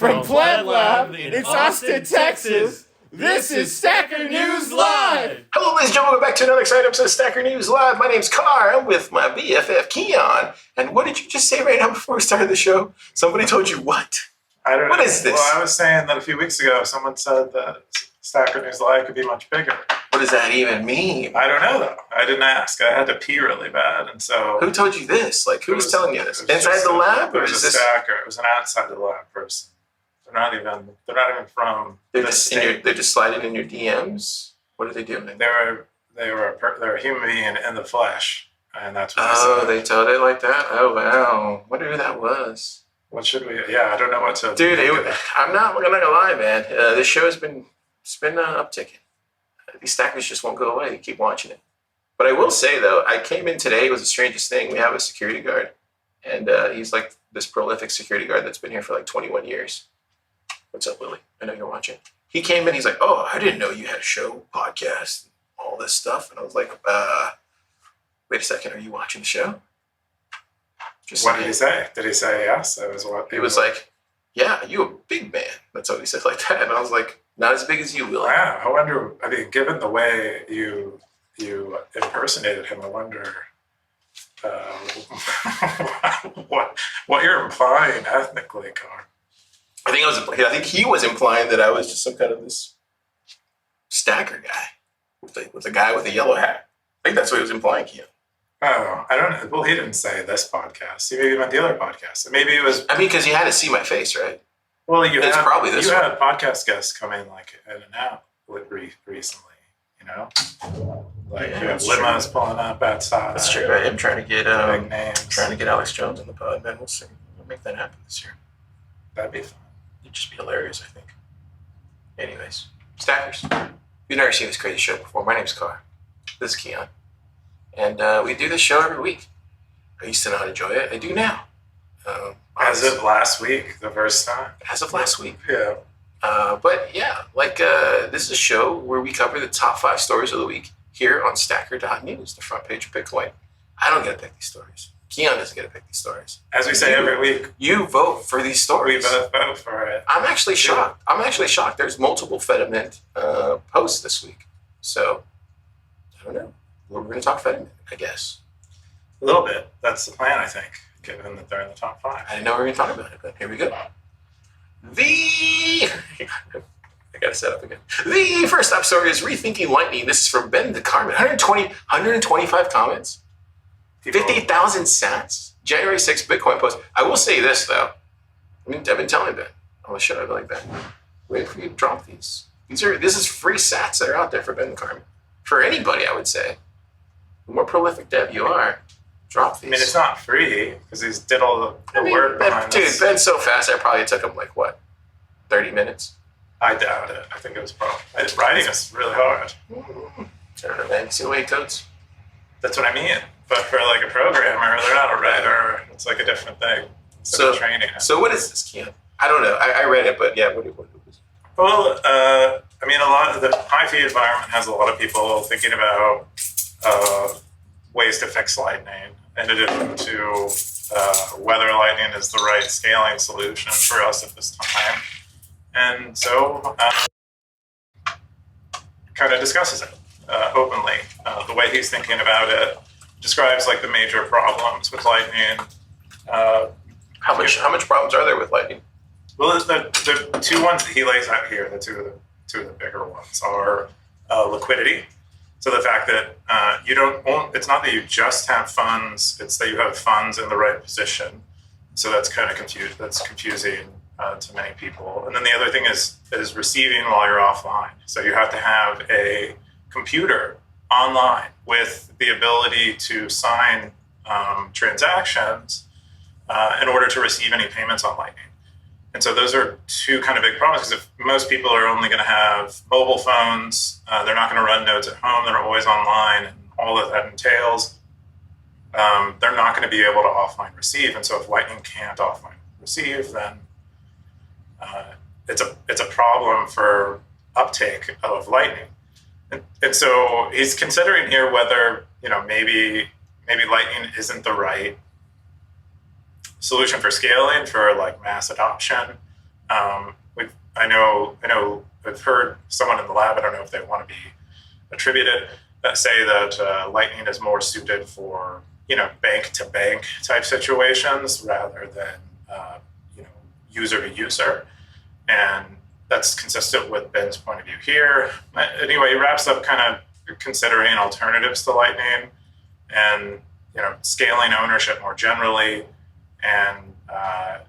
From Plant Lab in Austin, Texas, this is Stacker News Live! Hello, ladies and gentlemen, welcome back to another exciting episode of Stacker News Live. My name's Car. I'm with my BFF, Keyan. And what did you just say right now before we started the show? Somebody told you what? I don't know. What is this? Well, I was saying that a few weeks ago, someone said that Stacker News Live could be much bigger. What does that even mean? I don't know, though. I didn't ask. I had to pee really bad, and so... Who told you this? Like, who was telling you this? Inside the lab? It was a stacker. It was an outside the lab person. They're not even from this state. They're just sliding in your DMs? What are they doing? They're a human being in the flesh, and that's what they told it like that? Oh, wow. Wonder who that was. What should we... Yeah, I don't know what to... Dude, I'm not gonna lie, man. This show has been upticking. These stackers just won't go away. You keep watching it. But I will say, though, I came in today. It was the strangest thing. We have a security guard, and he's like this prolific security guard that's been here for like 21 years. What's up, Lily? I know you're watching. He came in. He's like, oh, I didn't know you had a show, podcast, all this stuff. And I was like, wait a second. Are you watching the show? What did he say? Did he say yes? That was what he was like, yeah, you a big man. That's what he said like that. And I was like, not as big as you, Will. Wow. I wonder, given the way you impersonated him, I wonder what you're implying ethnically, Car. I think he was implying that I was just some kind of this stacker guy with a guy with a yellow hat. I think that's what he was implying, Keyan. Oh, I don't know. Well, he didn't say this podcast. He maybe meant the other podcast. Maybe it was... because you had to see my face, right? Well, you had podcast guests come in like in and out recently, you know? Like you have limos pulling up outside. That's true. I am trying to get big names. Trying to get Alex Jones on the pod, man. We'll see. We'll make that happen this year. That'd be fun. It'd just be hilarious, I think. Anyways, stackers. You've never seen this crazy show before. My name's Car. This is Keyan. And we do this show every week. I used to not enjoy it. I do now. As of last week, the first time. As of last week. Yeah. But yeah, this is a show where we cover the top 5 stories of the week here on Stacker.news, the front page of Bitcoin. I don't get to pick these stories. Keyan doesn't get to pick these stories. As we say every week. You vote for these stories. We both vote for it. I'm actually shocked. There's multiple fedimint posts this week. So, I don't know. We're going to talk fedimint, I guess. A little bit. That's the plan, I think, given that they're in the top 5. I didn't know we were going to talk about it, but here we go. I got to set up again. The first top story is Rethinking Lightning. This is from Ben the Carmen. 125 comments. 50,000 sats. January 6th Bitcoin post. I will say this, though. I've been telling Ben. Oh, shit, I've been like, Ben, wait for you to drop these. This is free sats that are out there for Ben the Carmen. For anybody, I would say. The more prolific dev you are, drop these. It's not free, because he's did all the work behind this. Dude, Ben's so fast, I probably took him 30 minutes? I doubt it. I think it was probably... Writing is really hard. I don't know, man. See the way he codes? That's what I mean. But for a programmer, they're not a writer. It's a different thing. So training. So what is this, Keyan? I don't know. I read it, but yeah, what is it? Well, a lot of the high fee environment has a lot of people thinking about ways to fix Lightning, in addition to whether Lightning is the right scaling solution for us at this time. And so kind of discusses it openly. The way he's thinking about it describes the major problems with Lightning. How much problems are there with Lightning? Well, the 2 ones that he lays out here, the two of the bigger ones, are liquidity. So the fact that it's not that you just have funds, it's that you have funds in the right position. So that's kind of confusing to many people. And then the other thing is receiving while you're offline. So you have to have a computer online with the ability to sign transactions in order to receive any payments on Lightning. And so those are 2 kind of big problems, because if most people are only going to have mobile phones, they're not going to run nodes at home, they're always online, and all that entails, they're not going to be able to offline receive. And so if Lightning can't offline receive, then it's a problem for uptake of Lightning. And so he's considering here whether maybe Lightning isn't the right solution for scaling, for mass adoption, I've heard someone in the lab, I don't know if they want to be attributed, that say that Lightning is more suited for, bank to bank type situations rather than, user to user. And that's consistent with Ben's point of view here. Anyway, he wraps up kind of considering alternatives to Lightning and, scaling ownership more generally. And at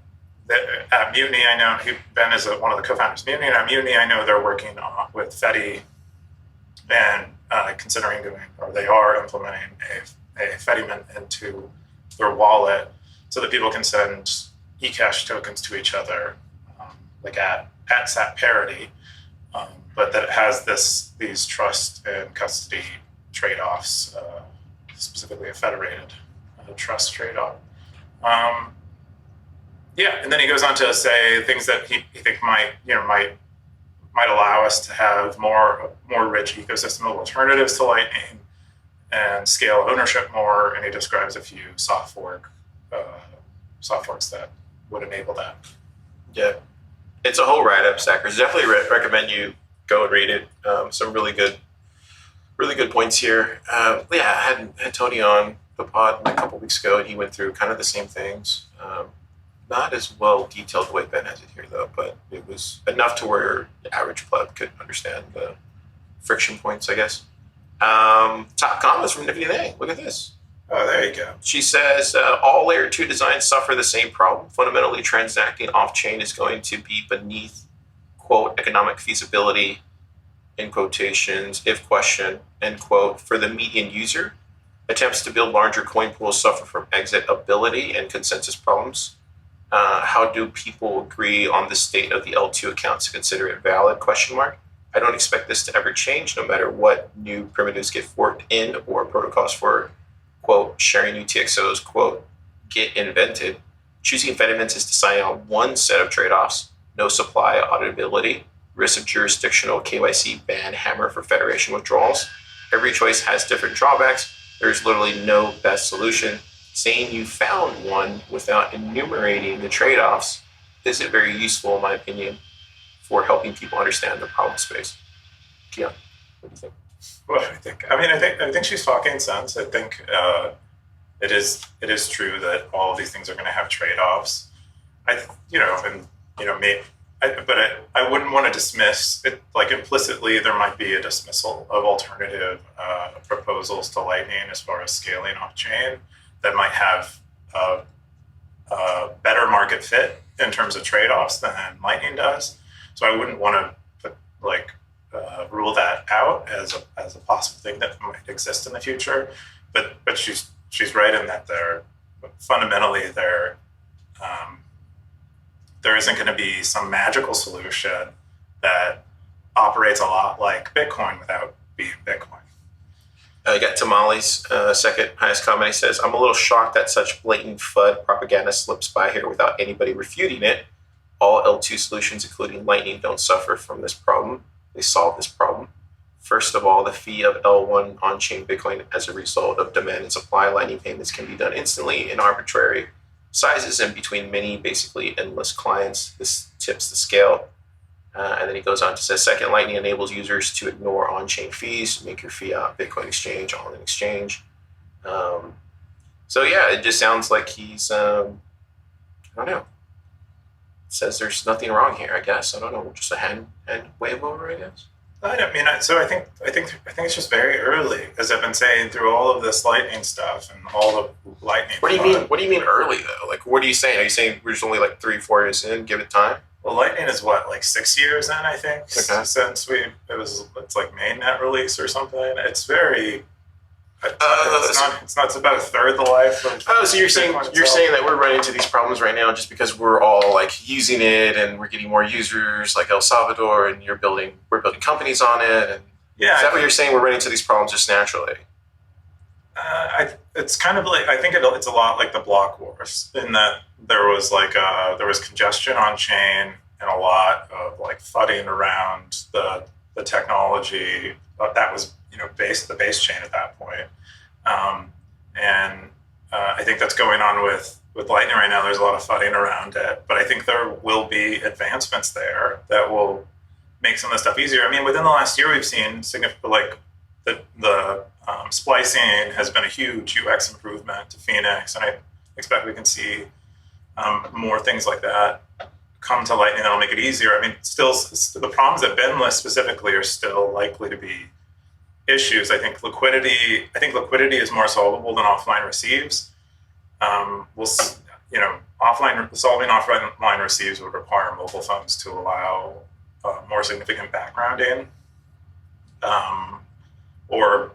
Mutiny, I know Ben is one of the co-founders of Mutiny. And at Mutiny, I know they're working with Fedi and considering they are implementing a fedimint into their wallet so that people can send eCash tokens to each other, like at SAT parity, but that it has these trust and custody trade-offs, specifically a federated trust trade-off. And then he goes on to say things that he think might allow us to have more rich ecosystem of alternatives to Lightning and scale ownership more. And he describes a few soft forks that would enable that. Yeah, it's a whole write-up, Stackers. Definitely recommend you go and read it. Some really good points here. I had Tony on the pod a couple weeks ago, and he went through kind of the same things. Not as well detailed the way Ben has it here, though, but it was enough to where the average pleb could understand the friction points, I guess. Top comments from Nifty Nang. Look at this. Oh, there you go. She says, all layer 2 designs suffer the same problem. Fundamentally, transacting off-chain is going to be beneath, quote, economic feasibility, in quotations, if question, end quote, for the median user. Attempts to build larger coin pools suffer from exitability and consensus problems. How do people agree on the state of the L2 account to consider it valid, question mark? I don't expect this to ever change, no matter what new primitives get forked in or protocols for, quote, sharing UTXOs, quote, get invented. Choosing fediments is deciding on one set of trade-offs: no supply, auditability, risk of jurisdictional KYC ban hammer for federation withdrawals. Every choice has different drawbacks. There's literally no best solution. Saying you found one without enumerating the trade-offs isn't very useful, in my opinion, for helping people understand the problem space. Keyan, what do you think? What do I think? I think she's talking sense. I think it is true that all of these things are going to have trade-offs. I wouldn't want to dismiss it. Like implicitly, there might be a dismissal of alternative proposals to Lightning as far as scaling off-chain that might have a better market fit in terms of trade-offs than Lightning does. So I wouldn't want to rule that out as a possible thing that might exist in the future. But she's right in that there isn't going to be some magical solution that operates a lot like Bitcoin without being Bitcoin. I got Tamales, second highest comment. He says, I'm a little shocked that such blatant FUD propaganda slips by here without anybody refuting it. All L2 solutions, including Lightning, don't suffer from this problem. They solve this problem. First of all, the fee of L1 on-chain Bitcoin as a result of demand and supply. Lightning payments can be done instantly in arbitrary sizes and between many, basically endless clients. This tips the scale. And then he goes on to say, second, Lightning enables users to ignore on-chain fees, make your fiat Bitcoin exchange all in exchange. It just sounds like he's, I don't know. Says there's nothing wrong here, I guess. I don't know, just a hand wave over, I guess. I think it's just very early, as I've been saying through all of this Lightning stuff and all the Lightning. What do you mean? What do you mean early though? Like, what are you saying? Are you saying we're just only like 3-4 years in? Give it time. Well, Lightning is what, like 6 years in, I think, since it's like mainnet release or something. It's very. It's about a third of the life. So you're saying that we're running into these problems right now just because we're all like using it and we're getting more users like El Salvador and we're building companies on it, and is that what you're saying? We're running into these problems just naturally. It's kind of like, I think it's a lot like the block wars in that there was congestion on chain and a lot of like fudding around the technology that was the base chain at that point. I think that's going on with with Lightning right now, there's a lot of fighting around it, but I think there will be advancements there that will make some of the stuff easier. I mean, within the last year, we've seen significant, like the splicing has been a huge UX improvement to Phoenix, and I expect we can see more things like that come to Lightning that'll make it easier. I mean, still, the problems at binless specifically are still likely to be issues. I think liquidity is more solvable than offline receives. Solving offline receives would require mobile phones to allow more significant backgrounding, or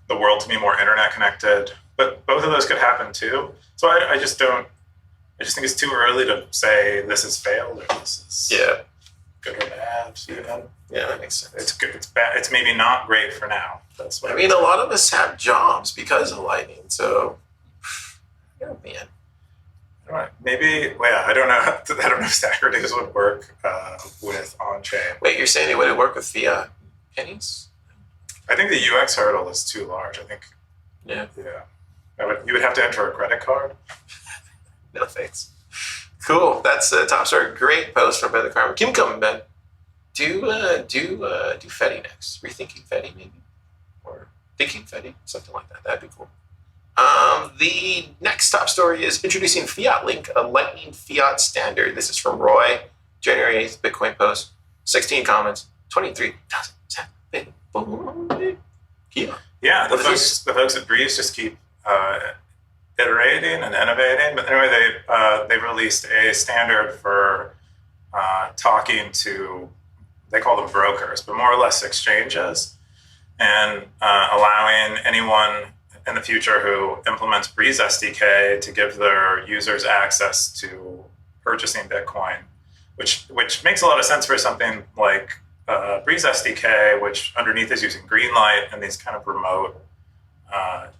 the world to be more internet connected. But both of those could happen too. So I just think it's too early to say this has failed or this is good or bad. Yeah, that makes sense. It's good. It's bad. It's maybe not great for now. That's what I mean. A lot of us have jobs because of Lightning. So, man. All right. Maybe. Well, yeah, I don't know. I don't know if Stacker News would work with on-chain. Wait, you're saying it wouldn't work with fiat pennies? I think the UX hurdle is too large. I think. Yeah. You would have to enter a credit card. No thanks. Cool. That's the top story. Great post from Ben the Carmen. Keep coming, Ben. Do Fedi next. Rethinking Fedi, maybe, or thinking Fedi, something like that. That'd be cool. The next top story is introducing FiatLink, a Lightning Fiat standard. This is from Roy, January 8th, Bitcoin post. 16 comments, 23,000. Yeah, the folks at Breeze just keep iterating and innovating. But anyway, they released a standard for talking to, they call them brokers, but more or less exchanges, and allowing anyone in the future who implements Breeze SDK to give their users access to purchasing Bitcoin, which makes a lot of sense for something like Breeze SDK, which underneath is using Greenlight and these kind of remote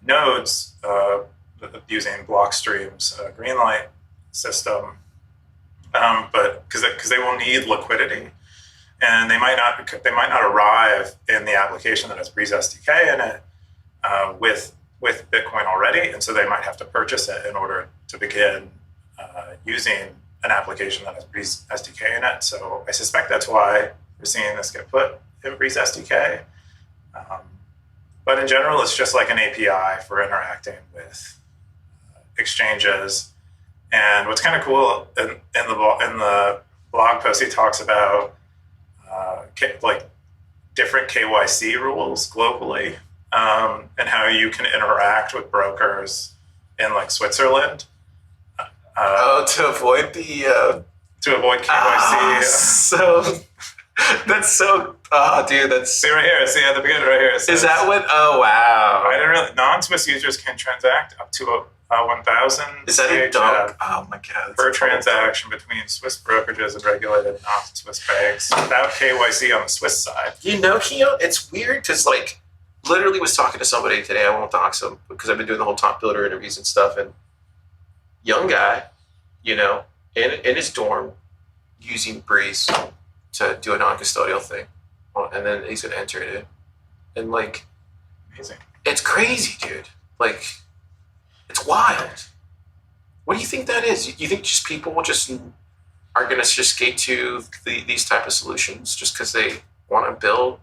nodes using Blockstream's Greenlight system, but because they will need liquidity, and they might not arrive in the application that has Breeze SDK in it with Bitcoin already, and so they might have to purchase it in order to begin using an application that has Breeze SDK in it. So I suspect that's why we're seeing this get put in Breeze SDK. But in general, it's just like an API for interacting with exchanges. And what's kind of cool in the blog post, he talks about like different KYC rules globally, and how you can interact with brokers in like Switzerland. To avoid the KYC. So that's so. Oh, dude, that's. See right here. See at the beginning right here. Is that what? Oh, wow. I didn't really. Non-Swiss users can transact up to 1,000. Is that a dog? Oh my god. Per transaction between Swiss brokerages and regulated non-Swiss banks without KYC on the Swiss side. Keyan, it's weird because literally was talking to somebody today. I won't dox them because I've been doing the whole top builder interviews and stuff. And young guy, in his dorm, using Breeze to do a non-custodial thing, and then he's gonna enter it in, and amazing. It's crazy, dude. It's wild. What do you think that is? You think just people are gonna just skate to these type of solutions just because they want to build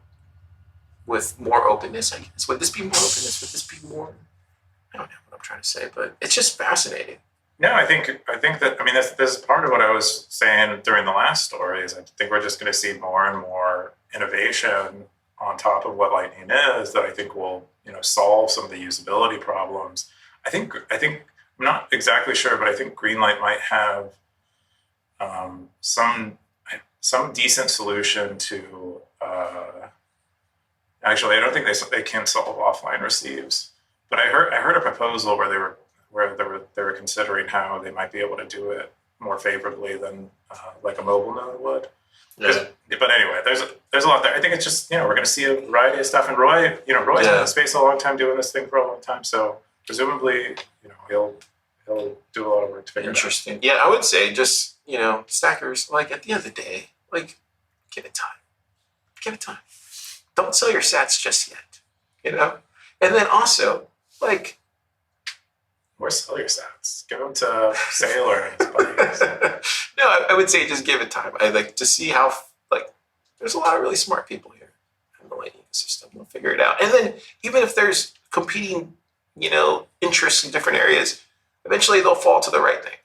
with more openness? I guess. Would this be more openness? Would this be more? I don't know what I'm trying to say, but it's just fascinating. No, I think that, this is part of what I was saying during the last story, is I think we're just going to see more and more innovation on top of what Lightning is that I think will, solve some of the usability problems. I think I'm not exactly sure, but I think Greenlight might have some decent solution to. Actually, I don't think they can solve offline receives, but I heard a proposal where they were considering how they might be able to do it more favorably than like a mobile node would. Yeah. But anyway, there's a lot there. I think it's just we're going to see a variety of stuff. And Roy's been in the space a long time, doing this thing for a long time. So presumably, he'll do a lot of work to figure it out. Interesting. Yeah, I would say just stackers. At the end of the day, give it time. Give it time. Don't sell your sats just yet. And then also Where's sell your sats? Give them to Sailor and his buddies. No, I would say just give it time. I like to see how, like, there's a lot of really smart people here in the Lightning ecosystem. We'll figure it out. And then even if there's competing, interests in different areas, eventually they'll fall to the right thing,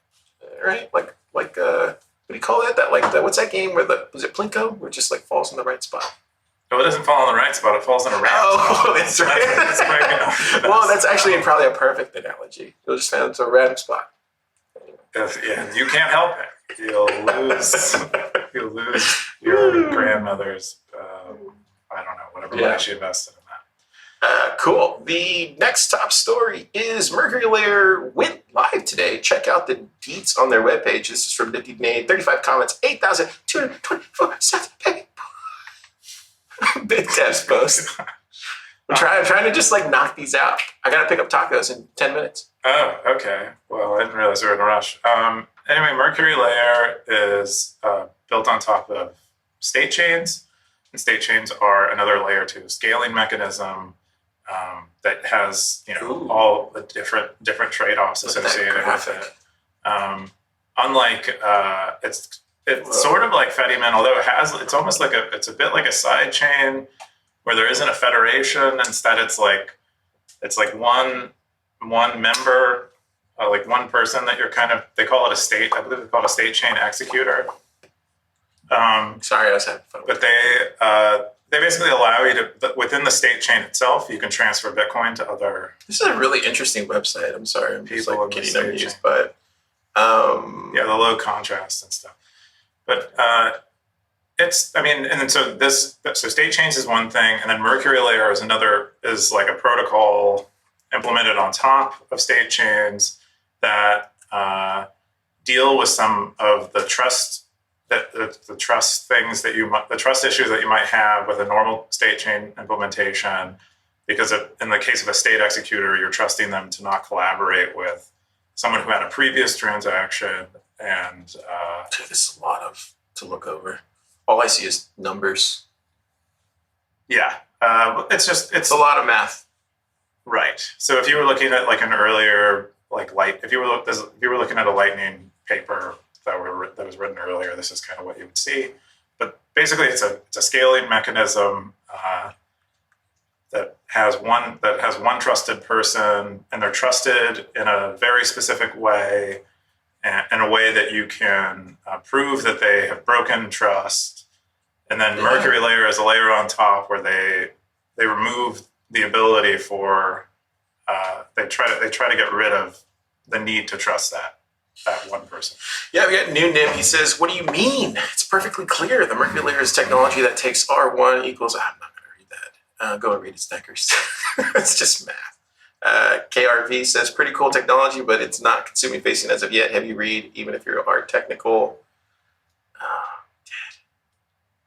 right? Like what do you call that? What's that game where was it Plinko? Where it just like falls in the right spot? No, it doesn't fall in the right spot. It falls in a random spot. That's right. Well, that's actually probably a perfect analogy. You'll just find it's a random spot. Yeah, you can't help it. You'll lose your grandmother's, I don't know, whatever money she invested in that. Cool. The next top story is Mercury Layer went live today. Check out the deets on their webpage. This is from Nifty Nate. 35 comments, 8,224 cents. Big test post. I'm trying to just like knock these out. I got to pick up tacos in 10 minutes. Oh, okay. Well, I didn't realize we were in a rush. Anyway, Mercury Layer is built on top of state chains. And state chains are another layer 2 scaling mechanism that has all the different trade-offs associated with it. Unlike it's sort of like fedimint, although it's almost like it's a bit like a side chain where there isn't a federation. Instead, it's like one member, like one person that they call it a state. I believe they call it a state chain executor. Sorry, I was having fun. But they basically allow you to, within the state chain itself, you can transfer Bitcoin to other. This is a really interesting website. I'm sorry, I'm just like getting amused by it. The low contrast and stuff. But so state chains is one thing, and then Mercury Layer is like a protocol implemented on top of state chains that deal with some of the trust the trust things the trust issues that you might have with a normal state chain implementation, because in the case of a state executor, you're trusting them to not collaborate with someone who had a previous transaction. And there's a lot to look over. All I see is numbers. Yeah, it's a lot of math. Right. So if you were looking at like an earlier if you were looking at a Lightning paper that was written earlier, this is kind of what you would see. But basically, it's a scaling mechanism that has one trusted person, and they're trusted in a very specific way, in a way that you can prove that they have broken trust. And then Mercury Layer is a layer on top where they remove the ability for they try to get rid of the need to trust that one person. Yeah, we got New Nim. He says, "What do you mean? It's perfectly clear. The Mercury Layer is technology that takes R1 equals." I'm not going to read that. Go and read it, Stackers. It's just math. KRV says, "Pretty cool technology, but it's not consuming facing as of yet. Heavy read, even if you're art technical."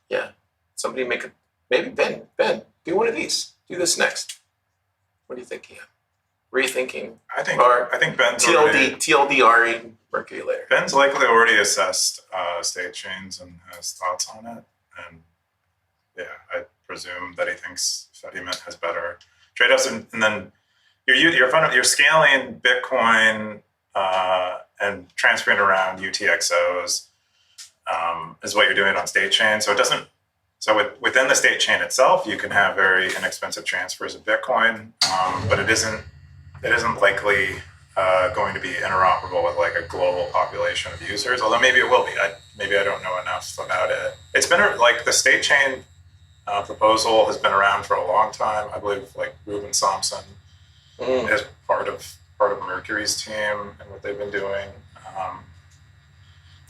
Yeah. Somebody maybe Ben, do one of these. Do this next. What do you think, Ian? Rethinking. I think Ben's TLDRing Mercury Layer. Ben's likely already assessed state chains and has thoughts on it. And yeah, I presume that he thinks fedimint has better trade-offs. And then you're scaling Bitcoin and transferring around UTXOs is what you're doing on state chain. So it doesn't. So within the state chain itself, you can have very inexpensive transfers of Bitcoin, but it isn't likely going to be interoperable with like a global population of users. Although maybe it will be. Maybe I don't know enough about it. It's been like the state chain proposal has been around for a long time. I believe like Ruben Thompson is part of Mercury's team and what they've been doing.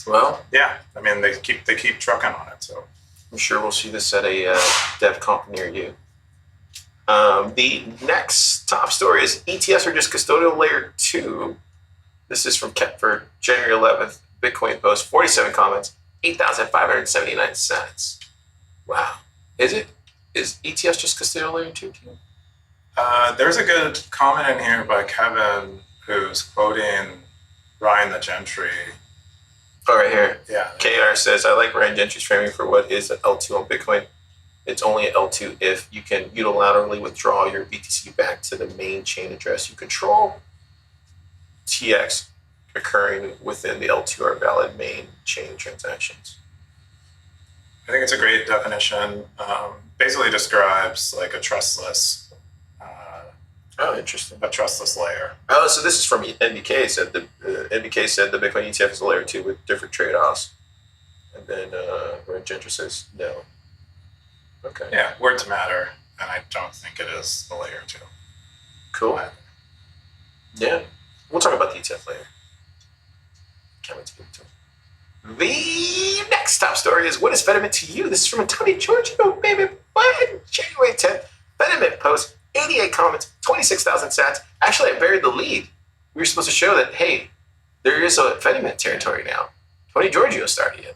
Well, yeah. I mean, they keep trucking on it. So I'm sure we'll see this at a dev comp near you. The next top story is ETFs are just custodial layer 2. This is from Kepler, January 11th. Bitcoin post, 47 comments, 8,579 cents. Wow. Is ETFs just custodial layer 2 to you? There's a good comment in here by Kevin who's quoting Ryan the Gentry. Oh, right here. Yeah. KR says, "I like Ryan Gentry's framing for what is an L2 on Bitcoin. It's only an L2 if you can unilaterally withdraw your BTC back to the main chain address you control." TX occurring within the L2 are valid main chain transactions. I think it's a great definition. Basically describes like a trustless, Interesting. a trustless layer. Oh, so this is from NBK. Said NBK said the Bitcoin ETF is a layer 2 with different trade-offs, and then Ginger says no. Okay. Yeah, words matter, and I don't think it is the layer 2. Cool. Yeah, we'll talk about the ETF later. Can't wait to get into it. The next top story is, what is Fedimint to you? This is from Tony Giorgio, baby. What? January 10th. Fedimint post, 88 comments, 26,000 sats. Actually, I buried the lead. We were supposed to show that, hey, there is a Fedimint territory now. Tony Giorgio started it.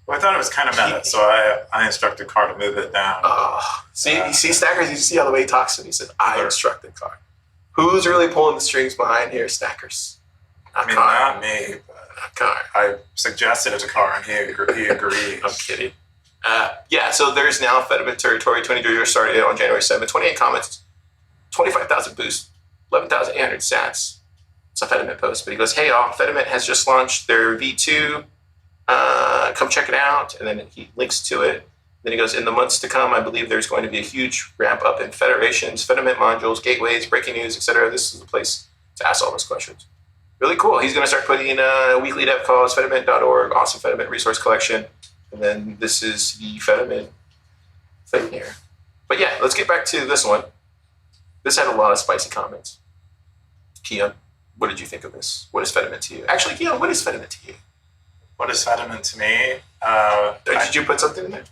Well, I thought it was kind of meta, so I instructed Car to move it down. Oh, see, Stackers, you see how the way he talks to me. He said, I instructed Car. Who's really pulling the strings behind here, Stackers? Not me. Car. I suggested it to Car, and he agreed. I'm kidding. Yeah, so there's now Fedimint territory. 20 started it on January 7th. 28 comments, 25,000 boosts, 11,800 sats. It's a Fedimint post, but he goes, hey, all, Fedimint has just launched their V2. Come check it out. And then he links to it. Then he goes, in the months to come, I believe there's going to be a huge ramp up in federations, Fedimint modules, gateways, breaking news, etc. This is the place to ask all those questions. Really cool. He's going to start putting in weekly dev calls, fedimint.org, awesome Fedimint resource collection. And then this is the Fedimint thing here. But yeah, let's get back to this one. This had a lot of spicy comments. Keyan, what did you think of this? What is Fedimint to you? Actually, Keyan, what is Fedimint to you? What is Fedimint to me? Did you put something in there?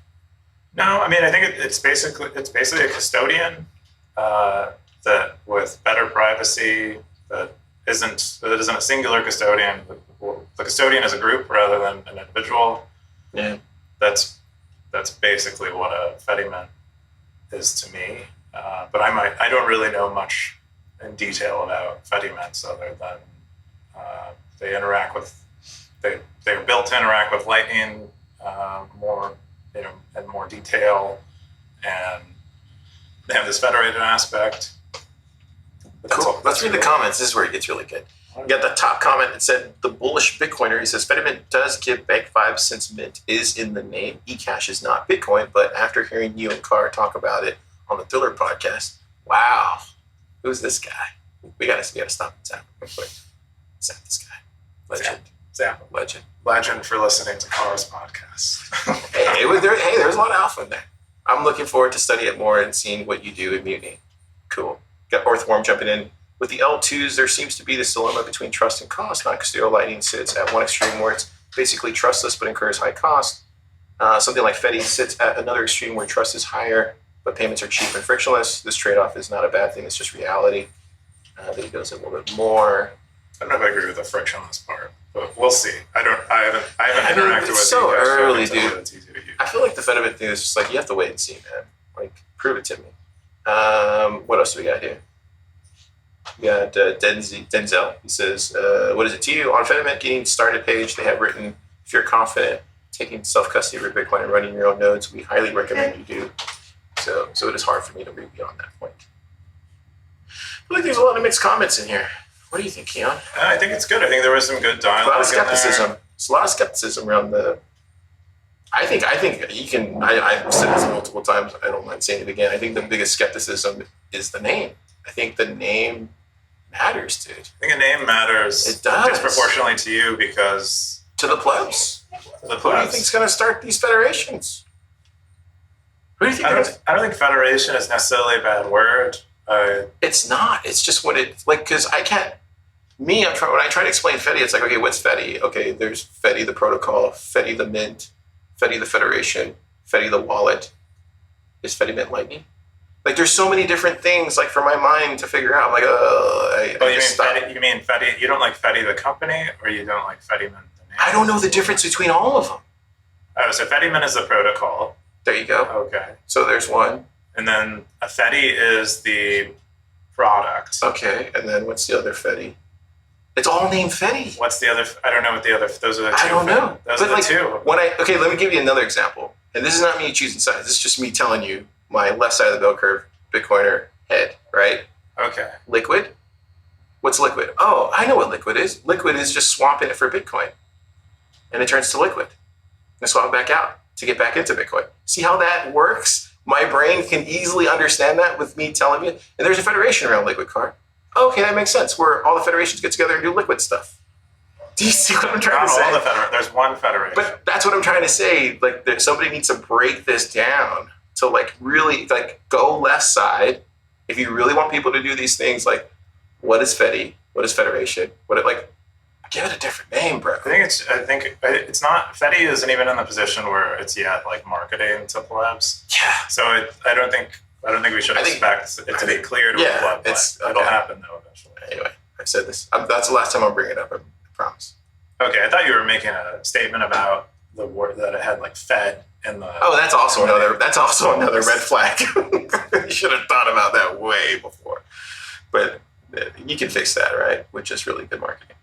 No, I mean, I think it's basically a custodian that with better privacy that isn't a singular custodian. The custodian is a group rather than an individual. Yeah, that's basically what a Fedimint is to me. But I don't really know much in detail about Fedimints other than they interact with they're built to interact with Lightning more, in more detail, and they have this federated aspect. Cool. Let's read the comments. This is where it gets really good. You got the top comment that said, the bullish Bitcoiner. He says, Fedimint does give bank vibes since Mint is in the name. eCash is not Bitcoin, but after hearing you and Carr talk about it on the Thriller podcast, wow, who's this guy? We gotta stop and zap real quick. Zap this guy. Legend. Zap. Legend for listening to Carr's podcast. Hey, there's a lot of alpha in there. I'm looking forward to studying it more and seeing what you do in Mutiny. Cool. Got Orthworm jumping in. With the L2s, there seems to be this dilemma between trust and cost. Non-custodial Lightning sits at one extreme where it's basically trustless but incurs high cost. Something like Fedi sits at another extreme where trust is higher but payments are cheap and frictionless. This trade-off is not a bad thing. It's just reality. Then he goes a little bit more. I don't know if I agree with the frictionless part, but we'll see. I haven't interacted with it. It's so early, so dude. it's easy to use. I feel like the Fedimint thing is just like, you have to wait and see, man. Like, prove it to me. What else do we got here? We got Denzel. He says, what is it to you? On Fedimint getting started page, they have written, if you're confident taking self-custody of your Bitcoin and running your own nodes, we highly recommend you do. So it is hard for me to read beyond that point. I feel like there's a lot of mixed comments in here. What do you think, Keyan? I think it's good. I think there was some good dialogue. A lot of skepticism. There's a lot of skepticism around the. I think you can. I've said this multiple times. I don't mind saying it again. I think the biggest skepticism is the name. I think the name matters, dude. I think a name matters. It does. Disproportionately to you because to the plebs. The Who do you think's going to start these federations? Who do you think? I don't think federation is necessarily a bad word. It's not. It's just what it like. Because I can't. When I try to explain Fedi, it's like, okay, what's Fedi? Okay, there's Fedi the protocol, Fedi the mint, Fedi the federation, Fedi the wallet. Is Fedimint Lightning? Like, there's so many different things, like, for my mind to figure out. I'm like, you mean Fedi? You don't like Fedi the company, or you don't like Fedimint the name? I don't know the difference between all of them. Oh, so Fedimint is the protocol. There you go. Okay. So there's one. And then a Fedi is the product. Okay, and then what's the other Fedi? It's all named Fedi. What's the other? I don't know what the other. Those are the two. I don't know. Those are the two. Okay, let me give you another example. And this is not me choosing sides. This is just me telling you my left side of the bell curve, Bitcoiner head, right? Okay. Liquid, What's liquid? Oh, I know what liquid is. Liquid is just swapping it for Bitcoin. And it turns to liquid. And swap it back out to get back into Bitcoin. See how that works? My brain can easily understand that with me telling you. And there's a federation around liquid card. Okay, that makes sense. Where all the federations get together and do liquid stuff. Do you see what I'm trying to say? Not all there's one federation. But that's what I'm trying to say. Like, somebody needs to break this down to like really like go left side. If you really want people to do these things, like what is Fedi? What is federation? Give it a different name, bro. I think it's not. Fedi isn't even in the position where it's yet like marketing to plebs. Yeah. So I don't think we should expect it to be clear to a pleb. It'll happen though eventually. Anyway, I've said this. That's the last time I'll bring it up. I promise. Okay, I thought you were making a statement about the word that it had like Fed in the. Oh, that's also another red flag. You should have thought about that way before. But you can fix that, right? With just really good marketing.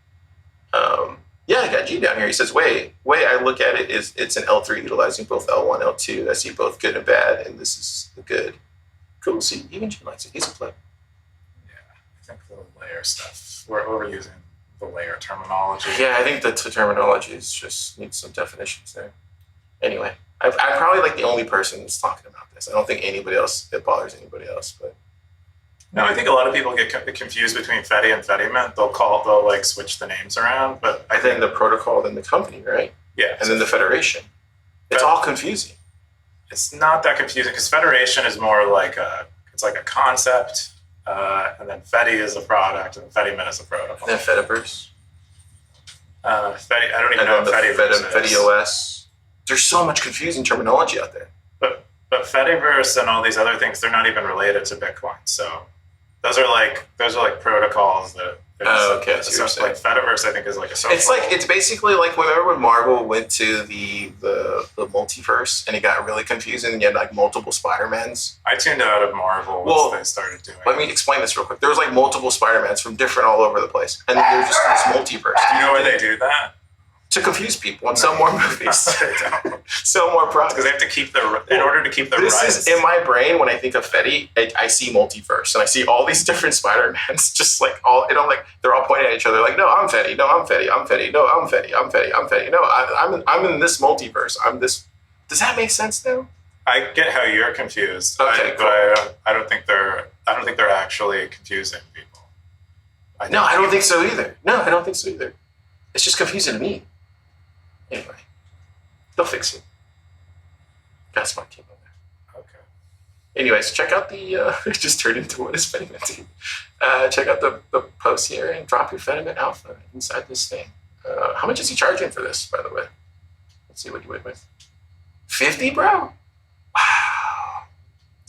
Yeah, I got G down here. He says, way I look at it is it's an L3 utilizing both L1, L2. I see both good and bad, and this is the good. Cool. See, even G likes it. He's a pleb. Yeah, I think the layer stuff. We're overusing the layer terminology. Yeah, I think the terminology just needs some definitions there. Anyway, I'm probably like the only person that's talking about this. I don't think it bothers anybody else, but. No, I think a lot of people get confused between Fedi and fedimint. They'll like switch the names around, but I think the protocol, then the company, right? Yeah, and then the federaation. It's all confusing. It's not that confusing because federation is more like it's like a concept, and then Fedi is a product, and fedimint is a protocol. And then Fediverse. Fedi, I don't even know what Fediverse is. FediOS. There's so much confusing terminology out there. But Fediverse and all these other things, they're not even related to Bitcoin. So those are like protocols that. Okay. Like Fediverse, I think, is like a social. It's basically like remember when Marvel went to the multiverse and it got really confusing and you had like multiple Spider-Mans. I tuned out of Marvel once they started doing. Let me explain this real quick. There was like multiple Spider-Mans from different all over the place, and there's just this multiverse. Do you know why they do that? To confuse people and sell more movies, sell more products. Because they have to keep in order to keep the rights. This is in my brain when I think of Fedi. I see multiverse and I see all these different Spider-Mans, just like they're all pointing at each other, like, no, I'm Fedi, no, I'm Fedi, I'm Fedi, no, I'm Fedi, I'm Fedi, I'm Fedi. No, I'm in this multiverse. I'm this. Does that make sense now? I get how you're confused. Okay, cool. But I don't think they're actually confusing people. I don't think so either. No, I don't think so either. It's just confusing to me. Anyway, they'll fix it. Got a smart team on there. Okay. Anyways, check out the. It just turned into what is Fedimint. Check out the post here and drop your Fedimint alpha inside this thing. How much is he charging for this, by the way? Let's see what you went with. 50, bro? Wow.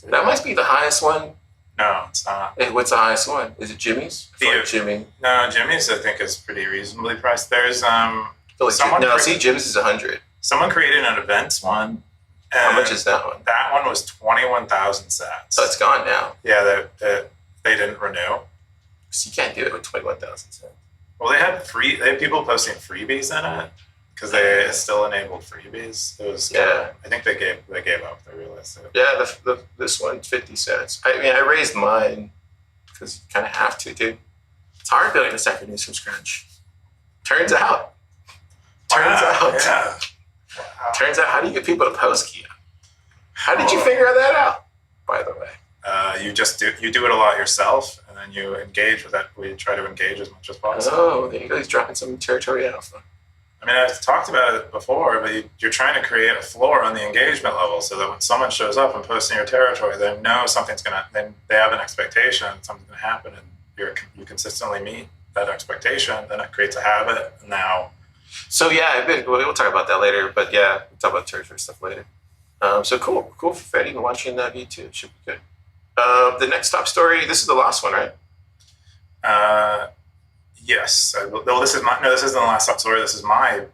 That must be the highest one. No, it's not. Hey, what's the highest one? Is it Jimmy's? Jimmy. No, Jimmy's I think is pretty reasonably priced. There's Jimmy's is 100. Someone created an events one. How much is that one? That one was 21,000 sats. So it's gone now. Yeah, they didn't renew. So you can't do it with 21,000 sats. Well, they had people posting freebies in it because they still enabled freebies. It was I think they gave up. They realized it. Yeah, this one's 50 cents. I mean, I raised mine because you kind of have to, dude. It's hard building a second news from scratch. Turns out. Wow. Turns out, how do you get people to post, Keyan? How did you figure that out, by the way? You do it a lot yourself, and then you engage with it. We try to engage as much as possible. Oh, there you go. He's dropping some territory alpha. I mean, I've talked about it before, but you're trying to create a floor on the engagement level so that when someone shows up and posts in your territory, they know they have an expectation that something's going to happen, and you consistently meet that expectation. Then it creates a habit. And now. So yeah, we'll talk about that later. But yeah, we'll talk about territory stuff later. So cool for Fedi watching that V2. It should be good. The next top story. This is the last one, right? Yes. This isn't the last top story. This is my.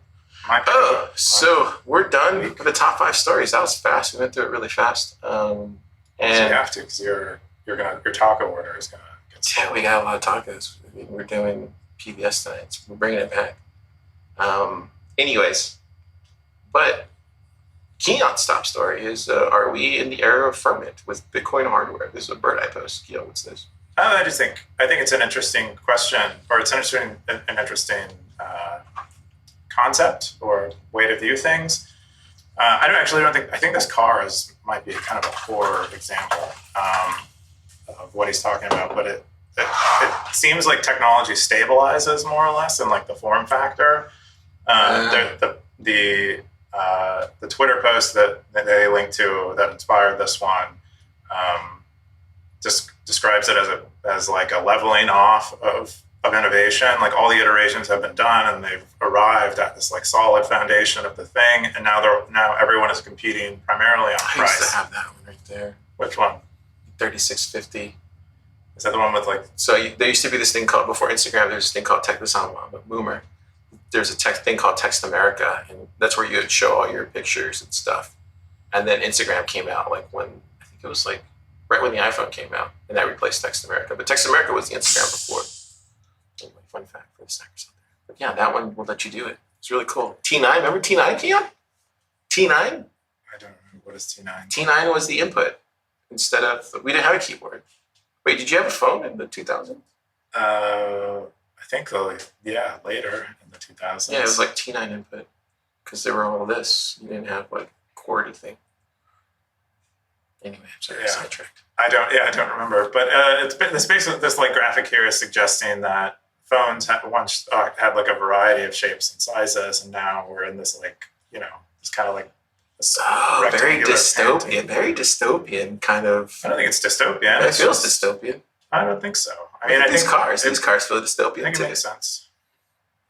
So we're done with the top 5 stories. That was fast. We went through it really fast. And so you have to because your taco order is gonna get sold. Yeah, we got a lot of tacos. We're doing PBS tonight. We're bringing it back. Anyways, but Keyan's top story is, are we in the era of Ferment with Bitcoin hardware? This is a Bird Eye post. Keyan, what's this? I think it's an interesting question, or it's an interesting concept or way to view things. I think this car might be kind of a poor example of what he's talking about, but it seems like technology stabilizes more or less in like the form factor. The Twitter post that they linked to that inspired this one just describes it as like a leveling off of innovation. Like all the iterations have been done and they've arrived at this like solid foundation of the thing, and now everyone is competing primarily on price. I used to have that one right there. Which one? 3650. Is that the one with like? So there used to be this thing called, before Instagram, there's this thing called Boomer. There's a thing called Text America, and that's where you would show all your pictures and stuff. And then Instagram came out like when, I think it was like right when the iPhone came out, and that replaced Text America. But Text America was the Instagram before. Anyway, fun fact for the stackers out there. But yeah, that one will let you do it. It's really cool. T9, remember T9, Keyan? T9? I don't remember. What is T9? T9 was the input instead of, we didn't have a keyboard. Wait, did you have a phone in the 2000s? I think later in the 2000s. Yeah, it was like T9 input because they were all this. You didn't have like QWERTY thing. Anyway, I'm sorry, sidetracked. I don't remember. But it's been this like graphic here is suggesting that phones once had like a variety of shapes and sizes, and now we're in this like, it's kind of like very dystopian kind of. I don't think it's dystopian. It feels dystopian. I don't think so. I think these cars feel dystopian. I think it makes sense.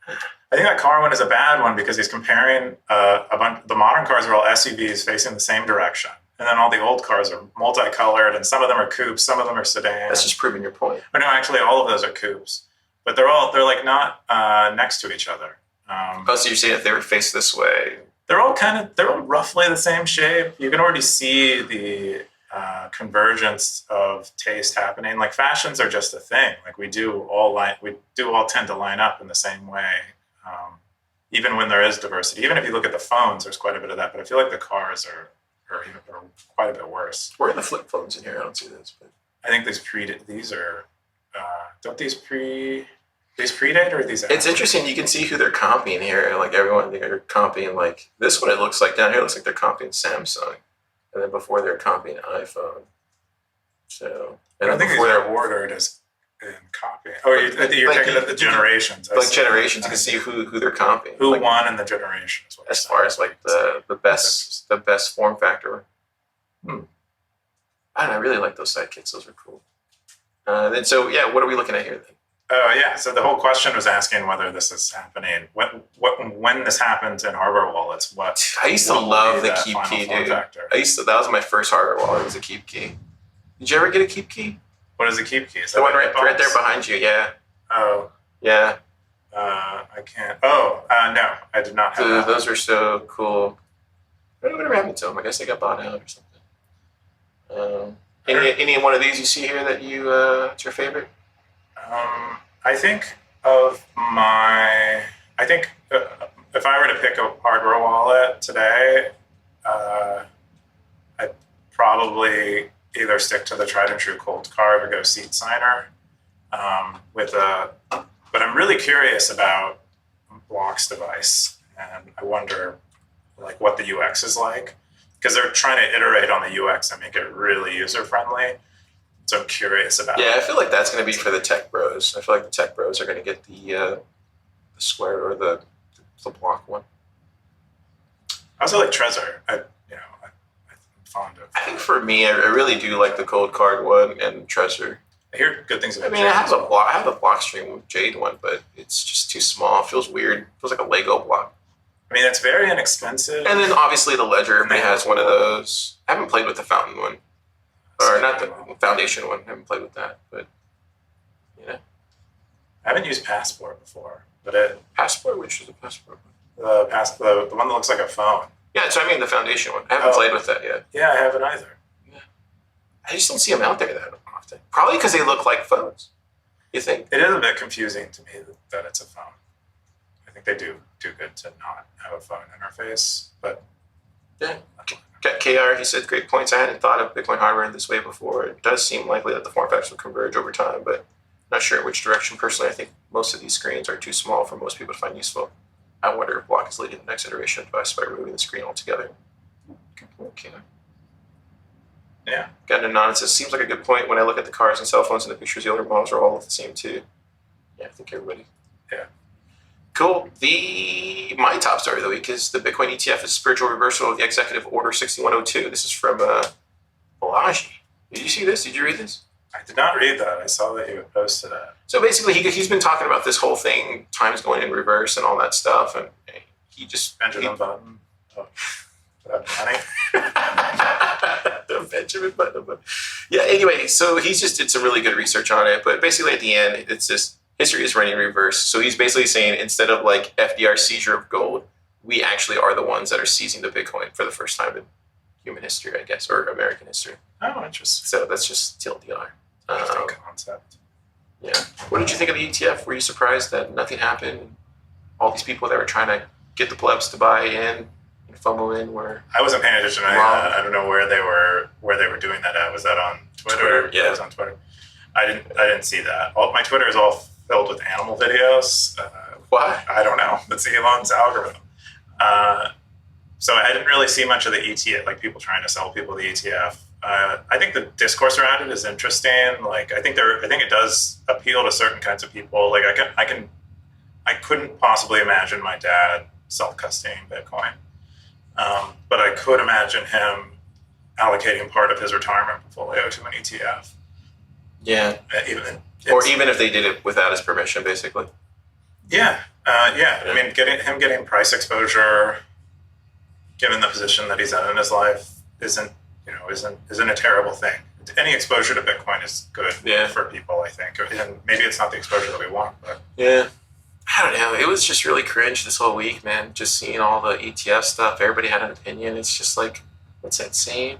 I think that car one is a bad one because he's comparing the modern cars are all SUVs facing the same direction. And then all the old cars are multicolored, and some of them are coupes, some of them are sedans. That's just proving your point. But no, actually, all of those are coupes. But they're like not next to each other. So you're saying if they were faced this way? They're all roughly the same shape. You can already see the convergence of taste happening. Like fashions are just a thing. Like we do all tend to line up in the same way. Even when there is diversity. Even if you look at the phones, there's quite a bit of that. But I feel like the cars are quite a bit worse. Where are the flip phones in here? I don't see this. But I think these are don't these predate or are these? It's interesting. You can see who they're copying here. Like everyone, they're copying like this one. It looks like down here. It looks like they're copying Samsung, and then before they're copying iPhone. So and I think before they're ordered as in copying. Oh, you're taking the generations. Like generations, you can see who they're copying. Who won in the generations? As far as like the best form factor. I really like those sidekicks. Those are cool. Then so yeah, what are we looking at here then? Oh yeah. So the whole question was asking whether this is happening. When this happens in hardware wallets, I used to love the keep key, dude. That was my first hardware wallet. It was a keep key. Did you ever get a keep key? What is a keep key? Is the one right there behind you? Yeah. Oh. Yeah. I can't. Oh, no, I did not have that. Those are so cool. I don't know whatever happened to them. I guess they got bought out or something. Any one of these you see here that it's your favorite? I think if I were to pick a hardware wallet today, I'd probably either stick to the tried and true cold card or go seat signer. But I'm really curious about Block's device, and I wonder like what the UX is like, because they're trying to iterate on the UX and make it really user friendly. So I'm curious about. Yeah, I feel like that's going to be for the tech bros. I feel like the tech bros are going to get the Square or the Block one. I also like Trezor. I'm fond of. I think for me, I really do like the cold card one and Trezor. I hear good things about. I have a Blockstream Jade one, but it's just too small. It feels weird. It feels like a Lego block. I mean, it's very inexpensive. And then obviously the Ledger, everybody has one of those. I haven't played with the Fountain one. Or not the Foundation one. I haven't played with that, but I haven't used Passport before, but Passport, which is a Passport one? The one that looks like a phone. Yeah, so I mean the Foundation one. I haven't played with that yet. Yeah, I haven't either. Yeah, I just don't see them out there that often. Probably because they look like phones. You think? It is a bit confusing to me that it's a phone. I think they do good to not have a phone interface, but Yeah. KR, he said, great points. I hadn't thought of Bitcoin hardware in this way before. It does seem likely that the form factors will converge over time, but not sure in which direction. Personally, I think most of these screens are too small for most people to find useful. I wonder if block is leading the next iteration of device by removing the screen altogether. Good point, KR. Yeah. Got an anonymous. It seems like a good point. When I look at the cars and cell phones and the pictures, the older models are all the same too. Yeah, I think everybody. Yeah. Cool. My top story of the week is the Bitcoin ETF is spiritual reversal of the Executive Order 6102. This is from Balaji. Did you see this? Did you read this? I did not read that. I saw that you had posted that. So basically, he's been talking about this whole thing, time's going in reverse and all that stuff, and he just Benjamin Button. Oh, money. The Benjamin Button. Yeah. Anyway, so he just did some really good research on it, but basically at the end, it's just history is running in reverse. So he's basically saying instead of like FDR seizure of gold, we actually are the ones that are seizing the Bitcoin for the first time in human history, I guess, or American history. Oh, interesting. So that's just TLDR. Interesting concept. Yeah. What did you think of the ETF? Were you surprised that nothing happened? All these people that were trying to get the plebs to buy in and FOMO in were. I wasn't paying attention. I don't know where they were doing that at. Was that on Twitter? Yeah, it was on Twitter. I didn't see that. My Twitter is all filled with animal videos. Why? I don't know. That's Elon's algorithm. So I didn't really see much of the ETF, like people trying to sell people the ETF. I think the discourse around it is interesting. Like I think it does appeal to certain kinds of people. Like I couldn't possibly imagine my dad self-custodying Bitcoin, but I could imagine him allocating part of his retirement portfolio to an ETF. Yeah. Even if they did it without his permission, basically. Yeah. I mean, getting price exposure, given the position that he's in his life, isn't a terrible thing. Any exposure to Bitcoin is good for people, I think. And maybe it's not the exposure that we want, but yeah. I don't know. It was just really cringe this whole week, man. Just seeing all the ETF stuff. Everybody had an opinion. It's just like, what's that saying?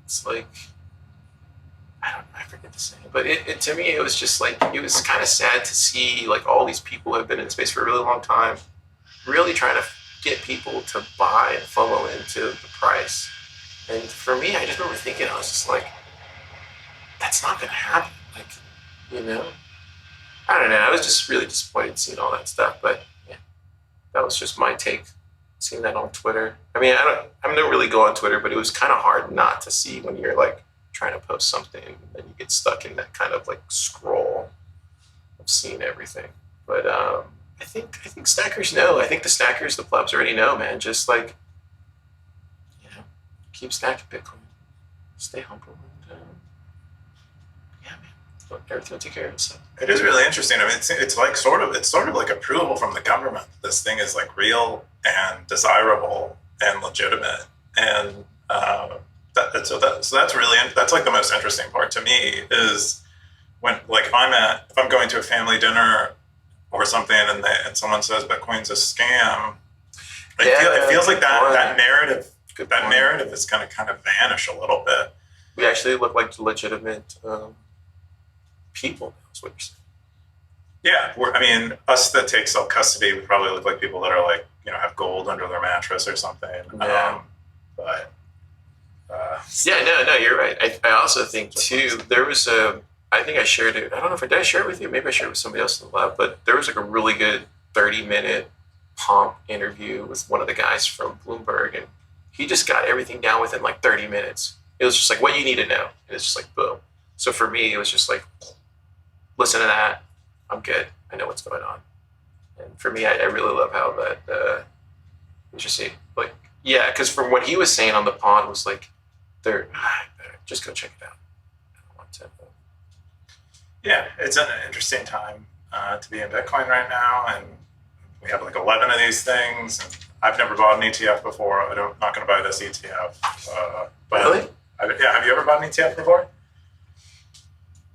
It's like, I forget the saying. But it to me, it was just like, it was kind of sad to see like all these people who have been in space for a really long time, really trying to get people to buy and FOMO into the price. And for me, I just remember thinking, I was just like, that's not going to happen. Like, I don't know. I was just really disappointed seeing all that stuff. But yeah, that was just my take, seeing that on Twitter. I mean, I don't really go on Twitter, but it was kind of hard not to see when you're like trying to post something and you get stuck in that kind of like scroll of seeing everything. But I think stackers know. I think the stackers, the plebs already know, man. Just like, keep stacking Bitcoin. Stay humble. And, yeah, man. Everything will take care of itself. It is really interesting. I mean, it's like sort of like approval from the government. This thing is like real and desirable and legitimate, and so that's really that's like the most interesting part to me is when like if I'm going to a family dinner or something and someone says Bitcoin's a scam. It feels like that narrative. That narrative is going to kind of vanish a little bit. We actually look like legitimate people, is what you're saying. Yeah, I mean, us that take self-custody, we probably look like people that are like, have gold under their mattress or something. Yeah. No, you're right. I also think, too, there was I think I shared it. I don't know if I did share it with you. Maybe I shared it with somebody else in the lab, but there was like a really good 30-minute pomp interview with one of the guys from Bloomberg, and he just got everything down within like 30 minutes. It was just like, what you need to know. And it's just like, boom. So for me, it was just like, listen to that. I'm good. I know what's going on. And for me, I really love how that, interesting. Like, yeah, because from what he was saying on the pod was like, just go check it out. I don't want to. Yeah, it's an interesting time to be in Bitcoin right now. And we have like 11 of these things. And I've never bought an ETF before. I'm not going to buy this ETF. Really? Have you ever bought an ETF before?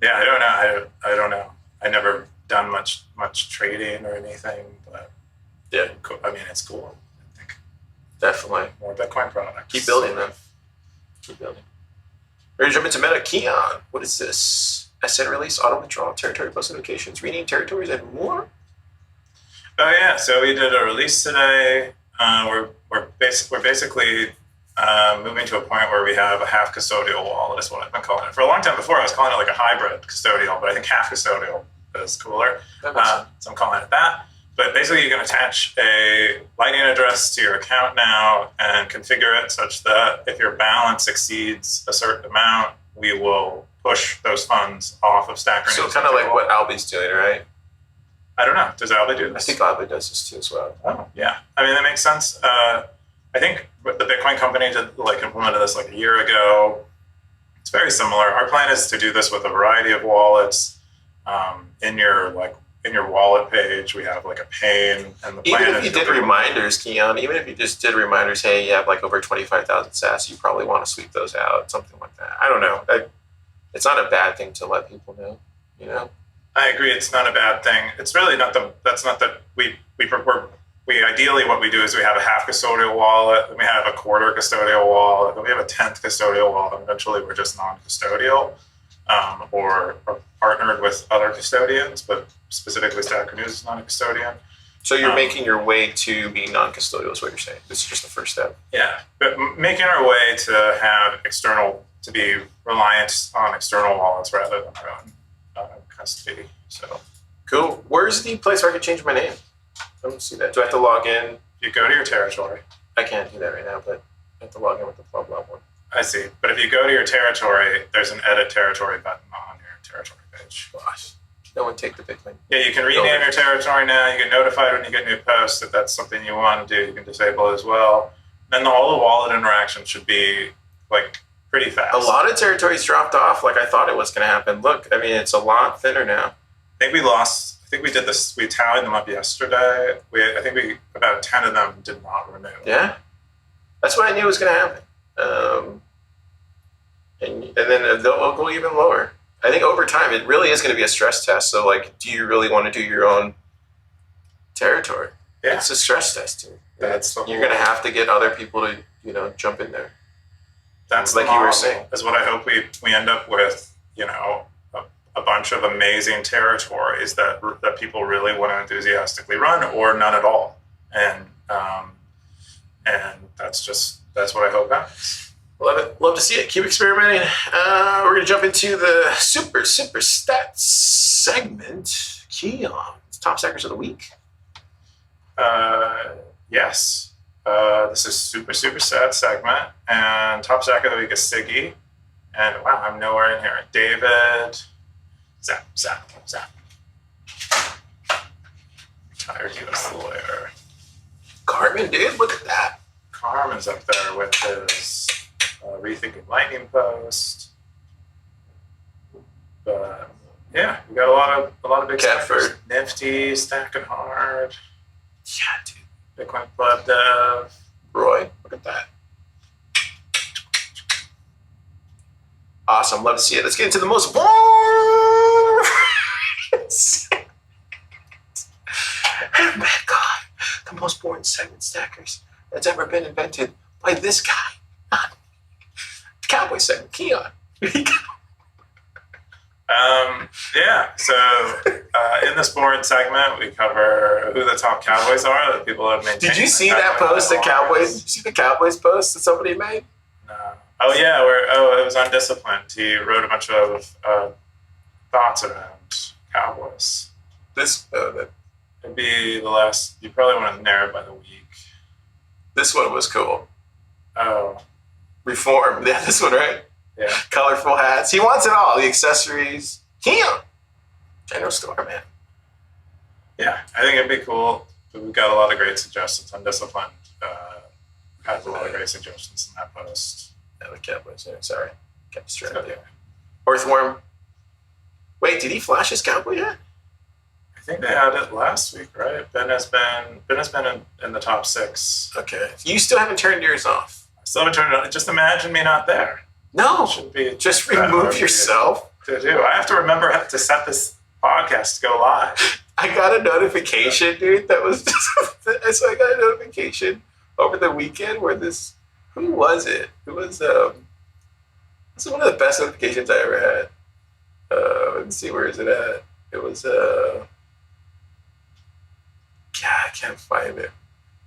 Yeah, I don't know. I don't know. I never done much trading or anything, but yeah, I mean, it's cool. I think definitely more Bitcoin products. Keep building them. Keep building. Ready to jump into Meta Keyan? What is this? Asset release, auto withdrawal, territory post notifications, rename territories, and more. Oh yeah, so we did a release today. We're basically moving to a point where we have a half custodial wallet is what I've been calling it. For a long time before, I was calling it like a hybrid custodial, but I think half custodial is cooler. So I'm calling it that. But basically, you can attach a Lightning address to your account now and configure it such that if your balance exceeds a certain amount, we will push those funds off of Stacker. So kind of like what Alby's doing, right? I don't know. Does Alby do this? I think Alby does this too as well. Oh, yeah. I mean, that makes sense. I think the Bitcoin company implemented this like a year ago. It's very similar. Our plan is to do this with a variety of wallets. In your wallet page, we have like a pane, and the plan even if you did reminders, Keyan, even if you just did reminders, hey, you have like over 25,000 sats, you probably want to sweep those out, something like that. I don't know. It's not a bad thing to let people know, you know? I agree. It's not a bad thing. It's really not we ideally what we do is we have a half custodial wallet, then we have a quarter custodial wallet, then we have a 10th custodial wallet, and eventually we're just non-custodial or partnered with other custodians, but specifically Stacker News is not a custodian. So you're making your way to be non-custodial is what you're saying. This is just the first step. Yeah, but making our way to be reliant on external wallets rather than our own custody. So cool. Where's the place where I can change my name? I don't see that. Do I have to log in? You go to your territory. I can't do that right now, but I have to log in with the blah blah one. I see. But if you go to your territory, there's an edit territory button on your territory page. Gosh. No one take the Bitcoin. Yeah, you can rename your territory now. You get notified when you get new posts. If that's something you want to do, you can disable it as well. Then all the wallet interactions should be like pretty fast. A lot of territories dropped off like I thought it was going to happen. Look, I mean, it's a lot thinner now. I think we did this. We tallied them up yesterday. About 10 of them did not renew. Yeah, that's what I knew was going to happen. And then they'll go even lower. I think over time it really is going to be a stress test. So, like, do you really want to do your own territory? Yeah. It's a stress test, dude. You're going to have to get other people to, jump in there. That's like you were saying. Is what I hope we end up with. A bunch of amazing territories that people really want to enthusiastically run, or none at all. And that's what I hope happens. Love it. Love to see it. Keep experimenting. We're going to jump into the super stats segment. Keyan, top stackers of the week. Yes. This is super stats segment, and top stacker of the week is Siggy. And wow, I'm nowhere in here. David. Zap. Retired U.S. lawyer. Carmen, dude, look at that. Carmen's up there with his Rethinking Lightning post. But yeah, we got a lot of big stackers. Nifty, stacking hard. Yeah, dude. Bitcoin Club Dev. Roy, look at that. Awesome, love to see it. Let's get into the most boring oh my God, the most boring segment stackers that's ever been invented by this guy. Cowboy segment, Keyan. Yeah, so in this boring segment, we cover who the top Cowboys are that people have maintained. Did you see that post, the Cowboys? Did you see the Cowboys post that somebody made? No. Oh, yeah, it was Undisciplined. He wrote a bunch of thoughts around Cowboys. It'd be the last, you probably want to narrow it by the week. This one was cool. Oh. Reform. Yeah, this one, right? Yeah. Colorful hats. He wants it all. The accessories. Keyan. General store, man. Yeah, I think it'd be cool. We've got a lot of great suggestions. Undisciplined has a lot of great suggestions in that post. Yeah, the Cowboys. Yeah, sorry. Kept distracted there. Earthworm. Wait, did he flash his cowboy yet? I think they had it last week, right? Ben has been in the top 6. Okay. You still haven't turned yours off. I still haven't turned it on. Just imagine me not there. No. It shouldn't be just remove yourself. To do. I have to remember to set this podcast to go live. I got a notification, dude, that was just, so I got a notification over the weekend where who was it? It was, this is one of the best notifications I ever had. Let's see, where is it at? It was, God, I can't find it.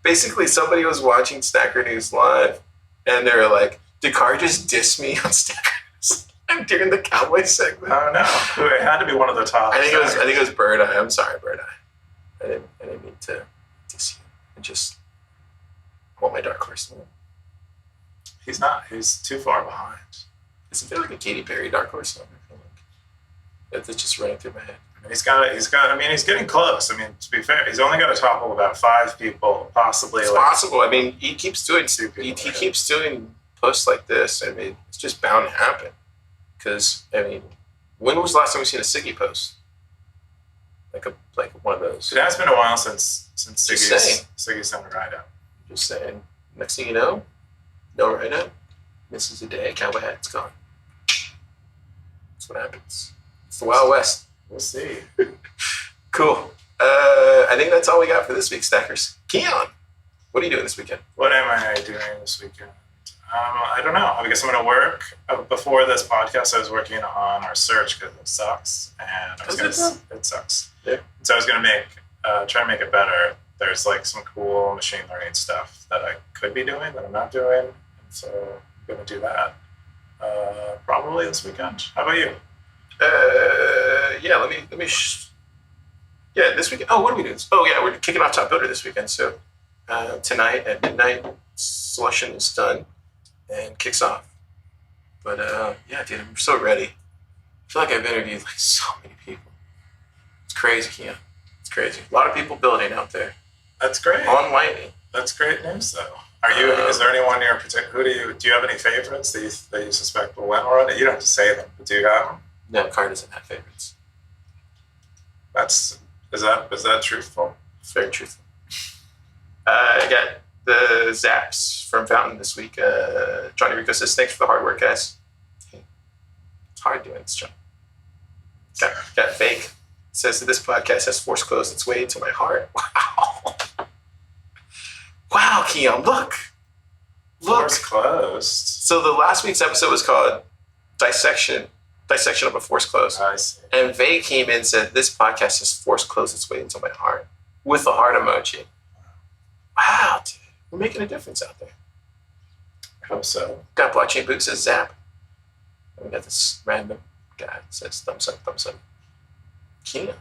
Basically, somebody was watching Stacker News live, And they were like, did Car just diss me on Stackers during the Cowboy segment? Oh no, it had to be one of the top. I think it was Bird Eye. I'm sorry, Bird Eye. I didn't mean to diss you. I just want my dark horse to win. He's not. He's too far behind. Isn't there like a Katy Perry dark horse song? I feel like that's just running through my head. He's got. I mean, he's getting close. I mean, to be fair, he's only got to topple about 5 people, possibly. It's possible. I mean, he keeps doing posts like this. I mean, it's just bound to happen. Because I mean, when was the last time we seen a Siggy post? Like one of those. It has been a while since Siggy's done a ride out. Just saying. Next thing you know, no ride out. Misses a day. Cowboy hat's gone. That's what happens. It's the Wild West. We'll see. Cool. I think that's all we got for this week, Stackers. Keyan, what are you doing this weekend? What am I doing this weekend? I don't know. I guess I'm going to work. Before this podcast, I was working on our search because it sucks. And it sucks. Yeah. So I was going to try to make it better. There's like some cool machine learning stuff that I could be doing that I'm not doing. And so I'm going to do that probably this weekend. How about you? Yeah, this weekend. Oh, what are we doing? Oh, yeah, we're kicking off Top Builder this weekend. So tonight at midnight, selection is done and kicks off. But yeah, dude, I'm so ready. I feel like I've interviewed like so many people. It's crazy, Keyan. It's crazy. A lot of people building out there. That's great. On Lightning. That's great news, though. Are you? Is there anyone in particular? Do you have any favorites that you suspect will win or run it? You don't have to say them, but do you have them? No, Car doesn't have favorites. Is that truthful? It's very truthful. I got the Zaps from Fountain this week. Johnny Rico says, thanks for the hard work, guys. It's hard doing this job. Got Fake. Says that this podcast has force closed its way into my heart. Wow. Wow, Keyan, look. Force closed. So the last week's episode was called Dissection of a Force Close. I see. And Vay came in and said, this podcast has force closed its way into my heart with a heart emoji. Wow, dude. We're making a difference out there. I hope so. Got Blockchain Boot says Zap. And we got this random guy that says thumbs up, thumbs up. Keyan.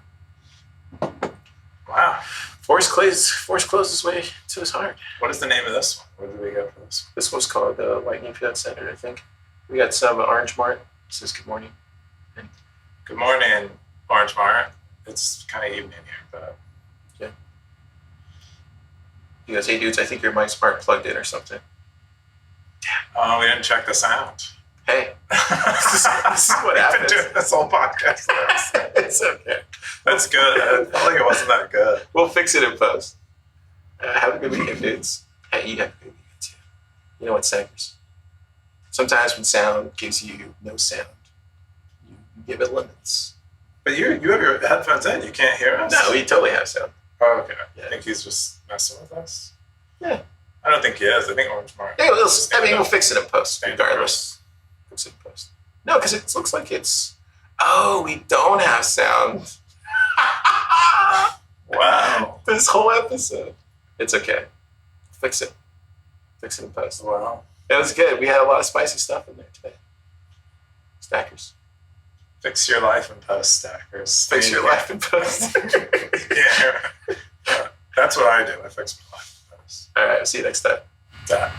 Wow. Force closed its way to his heart. What is the name of this one? What did we get for this one? This one's called Lightning Fiat Center, I think. We got some Orange Mart. It says good morning. Good morning, Orange Mart. It's kind of evening here, but yeah. He goes, hey dudes, I think your mic's smart plugged in or something. Oh, we didn't check the sound. Hey, this is what happens. We've been doing this whole podcast. It's okay. That's good. I felt like it wasn't that good. We'll fix it in post. Have a good weekend, dudes. Hey, you have a good weekend too. You know what, Saggers? Sometimes when sound gives you no sound, you give it limits. But you have your headphones in. You can't hear us? No, we totally have sound. Oh, okay. Yeah. I think he's just messing with us. Yeah. I don't think he is. I think Orange Mart. Yeah, we'll fix it in post, regardless. Fix it in post. No, because it looks like it's... Oh, we don't have sound. Wow. This whole episode. It's okay. Fix it. Fix it in post. Wow. It was good. We had a lot of spicy stuff in there today. Stackers. Fix your life in post, Stackers. Fix your life in post. Yeah. That's what I do. I fix my life in post. All right. See you next time. That.